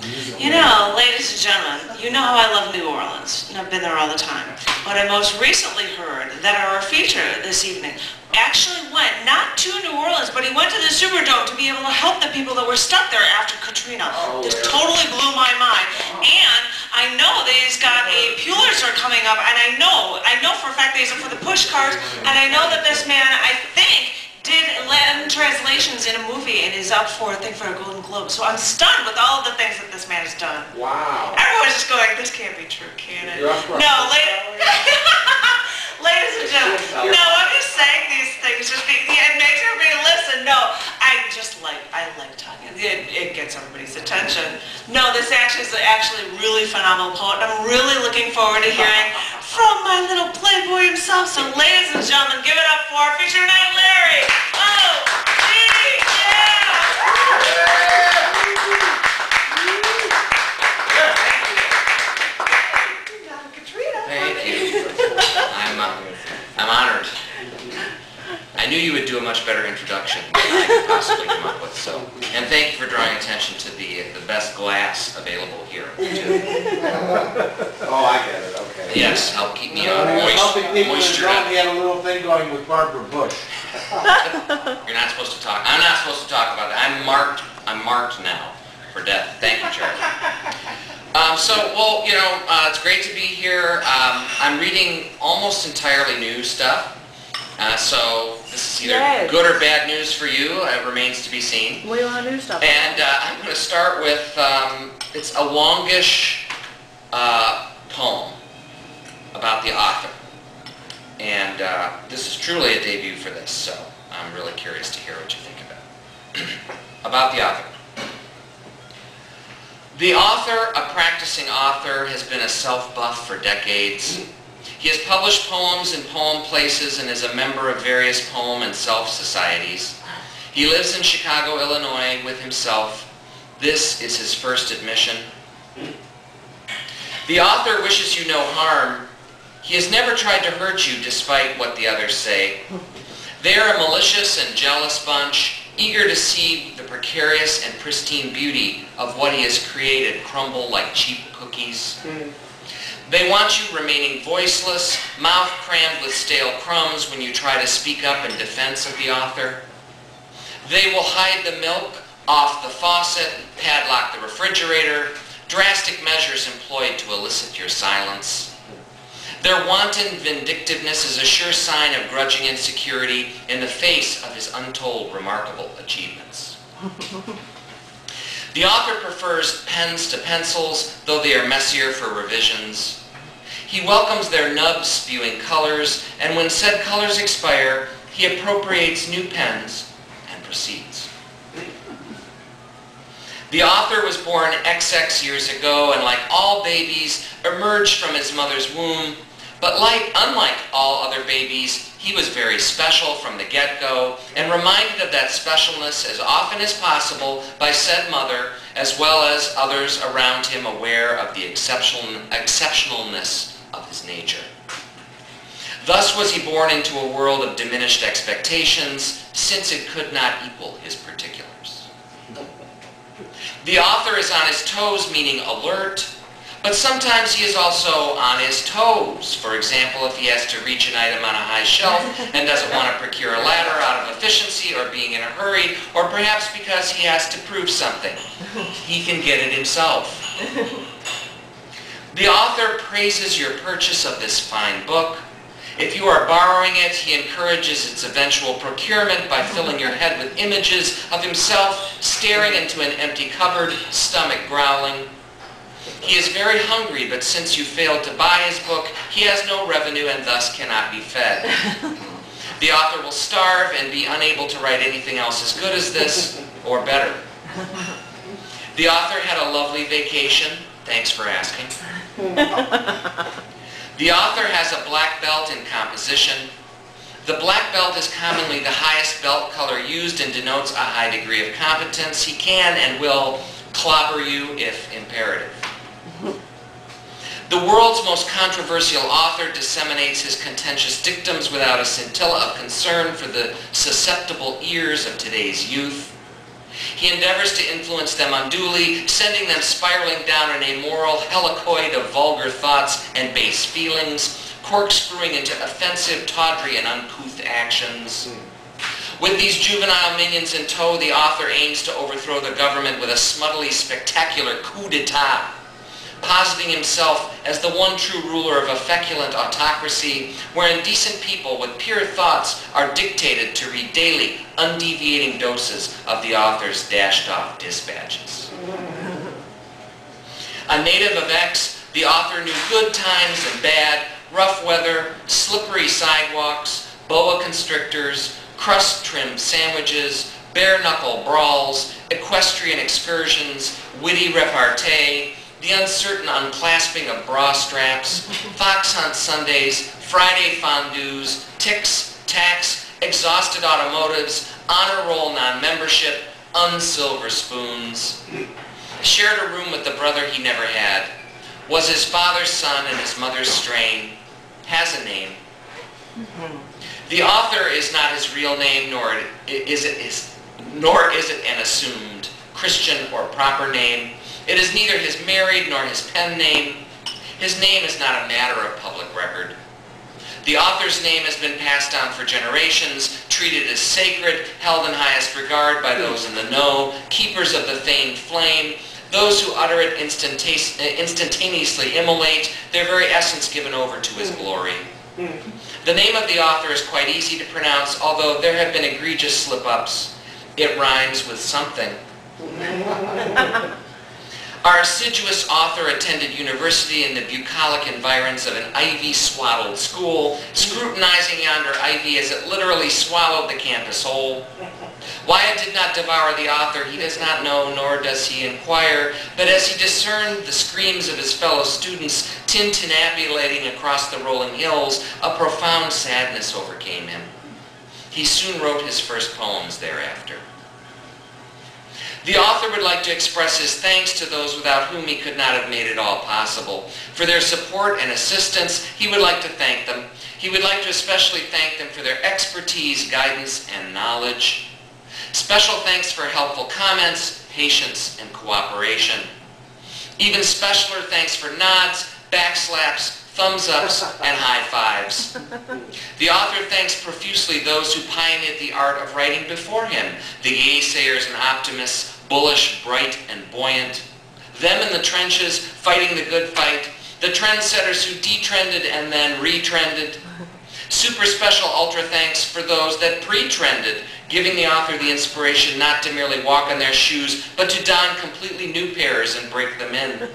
You know, ladies and gentlemen, you know how I love New Orleans, and I've been there all the time. But I most recently heard that our feature this evening actually went not to New Orleans, but he went to the Superdome to be able to help the people that were stuck there after Katrina. This totally blew my mind. And I know that he's got a Pulitzer coming up, and I know for a fact that he's up for the push cards, and I know that this man, I think, did Latin translations in a movie and is up for, I think, for a Golden Globe. So I'm stunned with all of the things that this man has done. Wow. Everyone's just going, this can't be true, can it? You're up for No, ladies and gentlemen, no, I'm just saying these things. It makes everybody listen. No, I like talking. It gets everybody's attention. No, this actually is actually a really phenomenal poet. I'm really looking forward to hearing from my little playboy himself. So ladies and gentlemen, give it up for our feature tonight, Larry. Oh, gee, Thank you. I'm honored. I knew you would do a much better introduction than I could possibly come up with. So, and thank you for drawing attention to the best glass available here too. Oh, I get it. Okay. Yes, help keep me moisture. up. He had a little thing going with Barbara Bush. You're not supposed to talk. I'm not supposed to talk about that. I'm marked now for death. Thank you, Charlie. Well, you know, it's great to be here. I'm reading almost entirely new stuff. So this is either good or bad news for you. It remains to be seen. We want new stuff. And I'm going to start with, it's a longish poem about the author. And this is truly a debut for this, so I'm really curious to hear what you think about it. About the author. The author, a practicing author, has been a self-buff for decades. He has published poems in poem places and is a member of various poem and self-societies. He lives in Chicago, Illinois with himself. This is his first admission. The author wishes you no harm. He has never tried to hurt you despite what the others say. They are a malicious and jealous bunch, eager to see the precarious and pristine beauty of what he has created crumble like cheap cookies. They want you remaining voiceless, mouth crammed with stale crumbs when you try to speak up in defense of the author. They will hide the milk off the faucet, padlock the refrigerator, drastic measures employed to elicit your silence. Their wanton vindictiveness is a sure sign of grudging insecurity in the face of his untold remarkable achievements. The author prefers pens to pencils, though they are messier for revisions. He welcomes their nub-spewing colors, and when said colors expire, he appropriates new pens and proceeds. The author was born XX years ago, and like all babies, emerged from his mother's womb. But unlike all other babies, he was very special from the get-go and reminded of that specialness as often as possible by said mother, as well as others around him aware of the exceptionalness of his nature. Thus was he born into a world of diminished expectations, since it could not equal his particulars. The author is on his toes, meaning alert, but sometimes he is also on his toes. For example, if he has to reach an item on a high shelf and doesn't want to procure a ladder out of efficiency or being in a hurry, or perhaps because he has to prove something. He can get it himself. The author praises your purchase of this fine book. If you are borrowing it, he encourages its eventual procurement by filling your head with images of himself staring into an empty cupboard, stomach growling. He is very hungry, but since you failed to buy his book, he has no revenue and thus cannot be fed. The author will starve and be unable to write anything else as good as this, or better. The author had a lovely vacation. Thanks for asking. The author has a black belt in composition. The black belt is commonly the highest belt color used and denotes a high degree of competence. He can and will clobber you if imperative. The world's most controversial author disseminates his contentious dictums without a scintilla of concern for the susceptible ears of today's youth. He endeavors to influence them unduly, sending them spiraling down an amoral helicoid of vulgar thoughts and base feelings, corkscrewing into offensive, tawdry, and uncouth actions. With these juvenile minions in tow, the author aims to overthrow the government with a smuddily spectacular coup d'etat, positing himself as the one true ruler of a feculent autocracy, wherein decent people with pure thoughts are dictated to read daily, undeviating doses of the author's dashed-off dispatches. A native of X, the author knew good times and bad, rough weather, slippery sidewalks, boa constrictors, crust-trimmed sandwiches, bare-knuckle brawls, equestrian excursions, witty repartee, the uncertain unclasping of bra straps, fox hunt Sundays, Friday fondues, ticks, tacks, exhausted automotives, honor roll non-membership, unsilver spoons. Shared a room with the brother he never had. Was his father's son and his mother's strain. Has a name. The author is not his real name, nor is it an assumed Christian or proper name. It is neither his married nor his pen name. His name is not a matter of public record. The author's name has been passed down for generations, treated as sacred, held in highest regard by those in the know, keepers of the famed flame. Those who utter it instantaneously immolate, their very essence given over to his glory. The name of the author is quite easy to pronounce, although there have been egregious slip-ups. It rhymes with something. Our assiduous author attended university in the bucolic environs of an ivy-swaddled school, scrutinizing yonder ivy as it literally swallowed the campus whole. Why it did not devour the author he does not know, nor does he inquire, but as he discerned the screams of his fellow students tintinnabulating across the rolling hills, a profound sadness overcame him. He soon wrote his first poems thereafter. The author would like to express his thanks to those without whom he could not have made it all possible. For their support and assistance, he would like to thank them. He would like to especially thank them for their expertise, guidance, and knowledge. Special thanks for helpful comments, patience, and cooperation. Even specialer thanks for nods, backslaps, thumbs ups, and high fives. The author thanks profusely those who pioneered the art of writing before him, the gaysayers and optimists, bullish, bright, and buoyant. Them in the trenches, fighting the good fight, the trendsetters who detrended and then retrended. Super special ultra thanks for those that pre-trended, giving the author the inspiration not to merely walk in their shoes, but to don completely new pairs and break them in.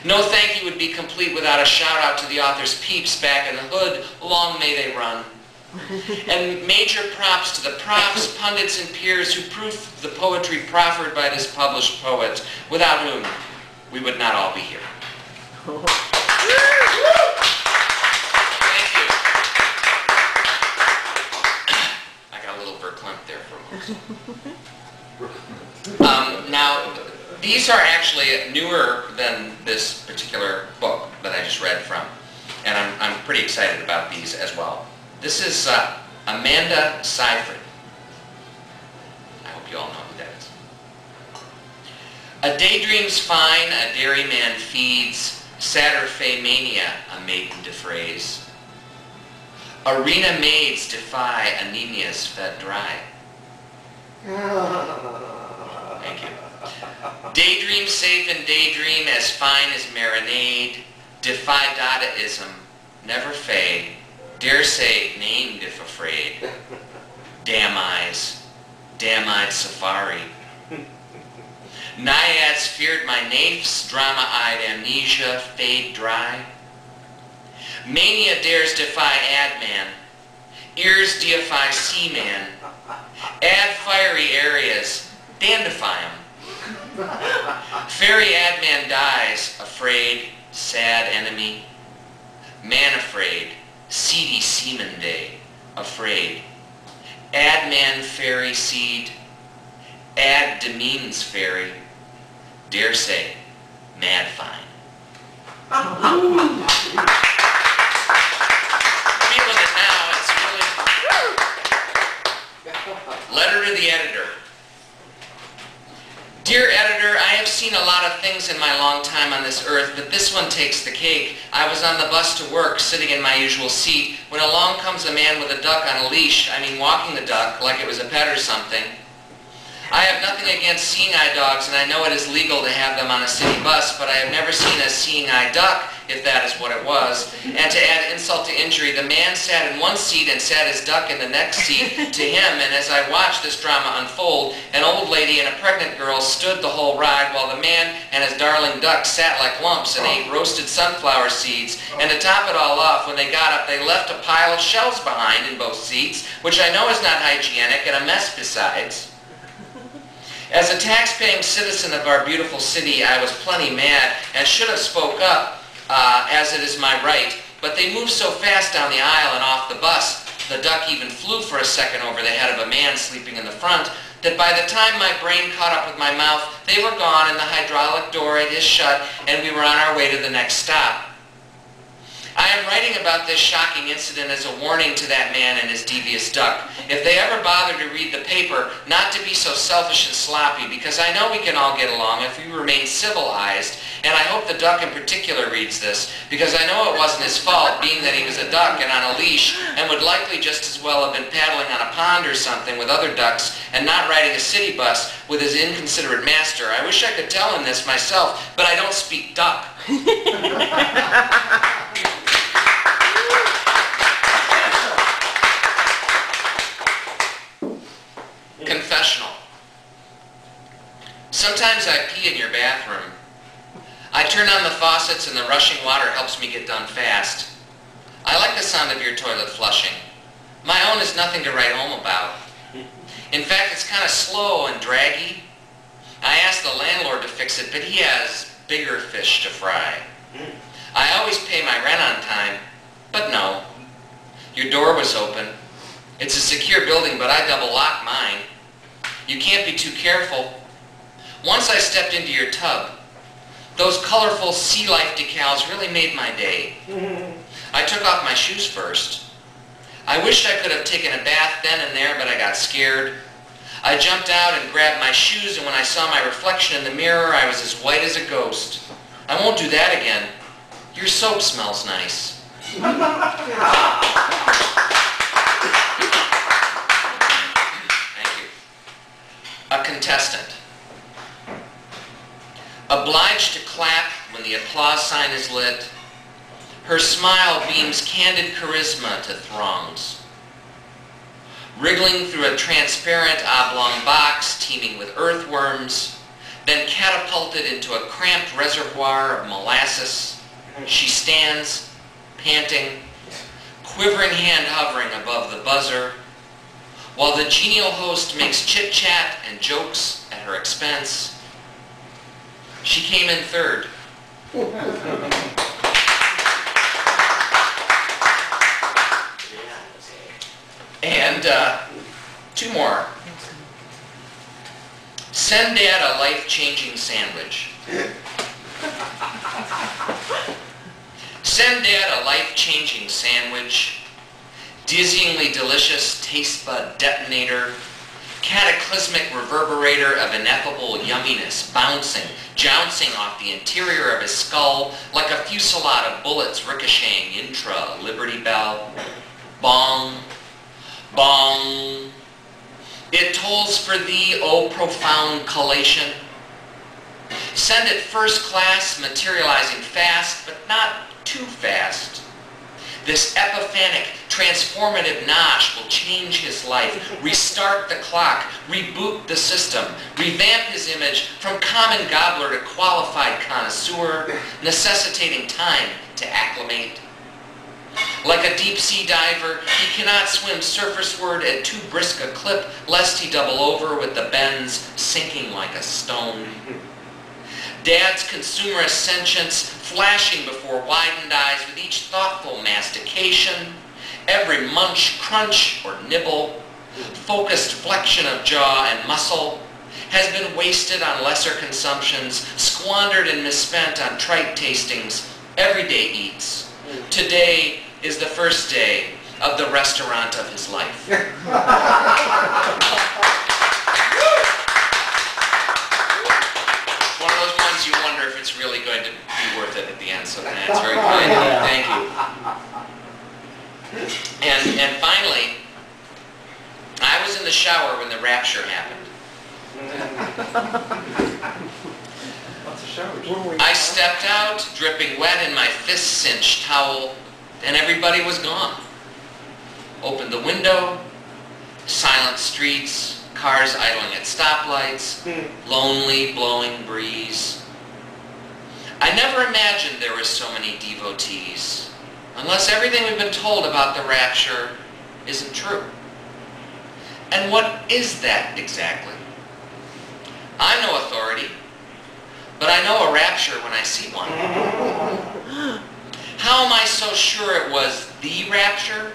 No thank you would be complete without a shout out to the author's peeps back in the hood, long may they run. And major props to the profs, pundits, and peers who proof the poetry proffered by this published poet, without whom we would not all be here. Thank you. I got a little verklempt there for a moment. Now, these are actually newer than this particular book that I just read from, and I'm pretty excited about these as well. This is Amanda Seyfried. I hope you all know who that is. A daydream's fine, a dairyman feeds, Saturday mania, a maiden defrays. Arena maids defy anemias fed dry. Thank you. Daydream safe and daydream as fine as marinade, defy Dadaism, never fade, dare say named if afraid. Damn eyes, damn-eyed safari. Naiads feared my nafes, drama-eyed amnesia, fade dry. Mania dares defy adman, ears deify seaman, add fiery areas, dandify 'em. Fairy adman dies, afraid, sad enemy. Man afraid, seedy seaman day, afraid. Adman fairy seed, ad demeans fairy, dare say, mad fine. Feeling it now, it's really... Letter to the editor. Dear editor, I have seen a lot of things in my long time on this earth, but this one takes the cake. I was on the bus to work, sitting in my usual seat, when along comes a man with a duck on a leash. I mean, walking the duck like it was a pet or something. I have nothing against seeing-eye dogs, and I know it is legal to have them on a city bus, but I have never seen a seeing-eye duck, if that is what it was. And to add insult to injury, the man sat in one seat and sat his duck in the next seat to him, and as I watched this drama unfold, an old lady and a pregnant girl stood the whole ride while the man and his darling duck sat like lumps and ate roasted sunflower seeds. And to top it all off, when they got up, they left a pile of shells behind in both seats, which I know is not hygienic, and a mess besides. As a tax-paying citizen of our beautiful city, I was plenty mad and should have spoke up, as it is my right, but they moved so fast down the aisle and off the bus, the duck even flew for a second over the head of a man sleeping in the front, that by the time my brain caught up with my mouth, they were gone and the hydraulic door had hissed shut and we were on our way to the next stop. I am writing about this shocking incident as a warning to that man and his devious duck. If they ever bother to read the paper, not to be so selfish and sloppy, because I know we can all get along if we remain civilized, and I hope the duck in particular reads this, because I know it wasn't his fault, being that he was a duck and on a leash, and would likely just as well have been paddling on a pond or something with other ducks, and not riding a city bus with his inconsiderate master. I wish I could tell him this myself, but I don't speak duck. Confessional. Sometimes I pee in your bathroom. I turn on the faucets and the rushing water helps me get done fast. I like the sound of your toilet flushing. My own is nothing to write home about. In fact, it's kind of slow and draggy. I asked the landlord to fix it, but he has bigger fish to fry. I always pay my rent on time, but no. Your door was open. It's a secure building, but I double lock mine. You can't be too careful. Once I stepped into your tub. Those colorful sea life decals really made my day. I took off my shoes first. I wished I could have taken a bath then and there, but I got scared. I jumped out and grabbed my shoes, and when I saw my reflection in the mirror, I was as white as a ghost. I won't do that again. Your soap smells nice. A contestant. Obliged to clap when the applause sign is lit, her smile beams candid charisma to throngs. Wriggling through a transparent oblong box teeming with earthworms, then catapulted into a cramped reservoir of molasses, she stands, panting, quivering hand hovering above the buzzer, while the genial host makes chit-chat and jokes at her expense. She came in third. And two more. Send Dad a life-changing sandwich. Send Dad a life-changing sandwich. Dizzyingly delicious taste bud detonator, cataclysmic reverberator of ineffable yumminess, bouncing, jouncing off the interior of his skull like a fusillade of bullets ricocheting intra-Liberty Bell. Bong, bong. It tolls for thee, O profound collation. Send it first class, materializing fast, but not too fast. This epiphanic, transformative nosh will change his life, restart the clock, reboot the system, revamp his image from common gobbler to qualified connoisseur, necessitating time to acclimate. Like a deep-sea diver, he cannot swim surfaceward at too brisk a clip, lest he double over with the bends sinking like a stone. Dad's consumerist sentience flashing before widened eyes with each thoughtful mastication, every munch, crunch, or nibble, focused flexion of jaw and muscle, has been wasted on lesser consumptions, squandered and misspent on trite tastings, everyday eats. Today is the first day of the restaurant of his life. shower when the rapture happened. Lots of showers. I stepped out, dripping wet in my fist-cinched towel, and everybody was gone. Opened the window, silent streets, cars idling at stoplights, lonely blowing breeze. I never imagined there were so many devotees, unless everything we've been told about the rapture isn't true. And what is that exactly? I'm no authority, but I know a rapture when I see one. How am I so sure it was the rapture?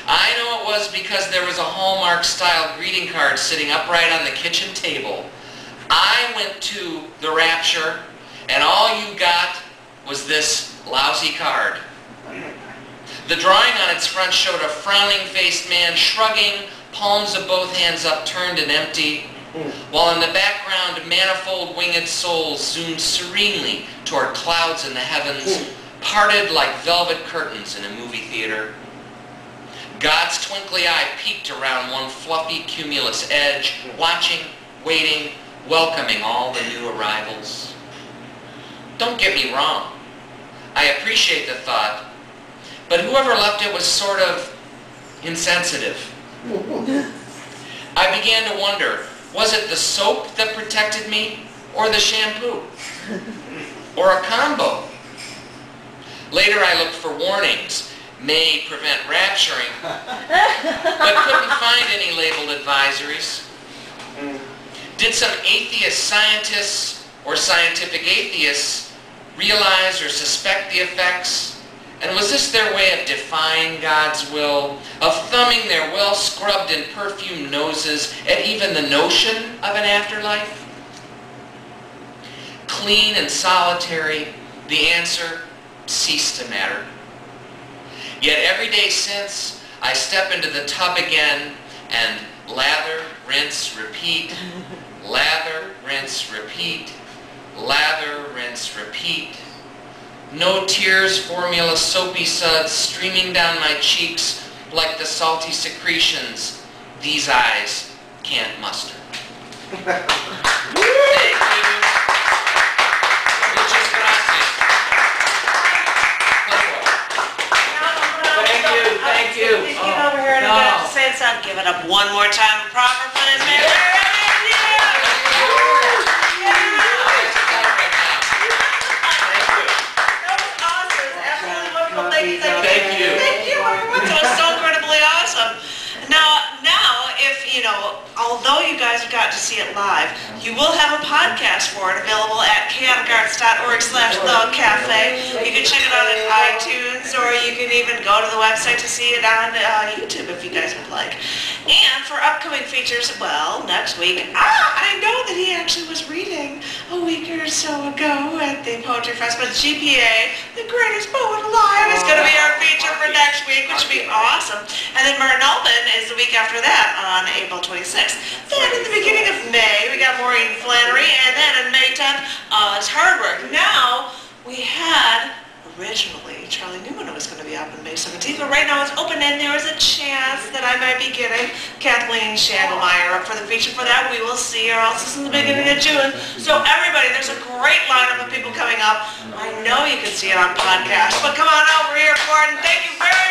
I know it was because there was a Hallmark-style greeting card sitting upright on the kitchen table. I went to the rapture, and all you got was this lousy card. The drawing on its front showed a frowning-faced man shrugging, palms of both hands upturned and empty, while in the background manifold winged souls zoomed serenely toward clouds in the heavens, parted like velvet curtains in a movie theater. God's twinkly eye peeked around one fluffy cumulus edge, watching, waiting, welcoming all the new arrivals. Don't get me wrong. I appreciate the thought, but whoever left it was sort of insensitive. I began to wonder, was it the soap that protected me, or the shampoo? Or a combo? Later I looked for warnings, may prevent rapturing, but couldn't find any labeled advisories. Did some atheist scientists or scientific atheists realize or suspect the effects? And was this their way of defying God's will, of thumbing their well-scrubbed and perfumed noses at even the notion of an afterlife? Clean and solitary, the answer ceased to matter. Yet every day since, I step into the tub again and lather, rinse, repeat, lather, rinse, repeat, lather, rinse, repeat. No tears, formula soapy suds streaming down my cheeks like the salty secretions these eyes can't muster. Thank you. Muchas gracias. Thank you. Please get over here and get up to say it's up. Give it up one more time proper for this man. Thank you. Thank you, everyone. That was so incredibly awesome. Now, if, although you guys got to see it live, you will have a podcast for it available at chaoticarts.org/thecafe. You can check it out on iTunes, or you can even go to the website to see it on YouTube if you guys would like. And for upcoming features, well, next week, I know that he actually was reading a week or so ago at the Poetry Fest, but GPA, the greatest poet alive, is going to be our feature for next week, which will be awesome. And then Martin Alban is the week after that on April 26th. Then in the beginning of May, we got Maureen Flannery, and then on May 10th, it's Hard Work. Now, we had originally Charlie Newman was going to be up on May 17th, but right now it's open, and there is a chance that I might be getting Kathleen Shandelmeyer up for the feature for that. We will see, or else it's in the beginning of June. So everybody, there's a great lineup of people coming up. I know you can see it on podcast, but come on over here for it, and thank you very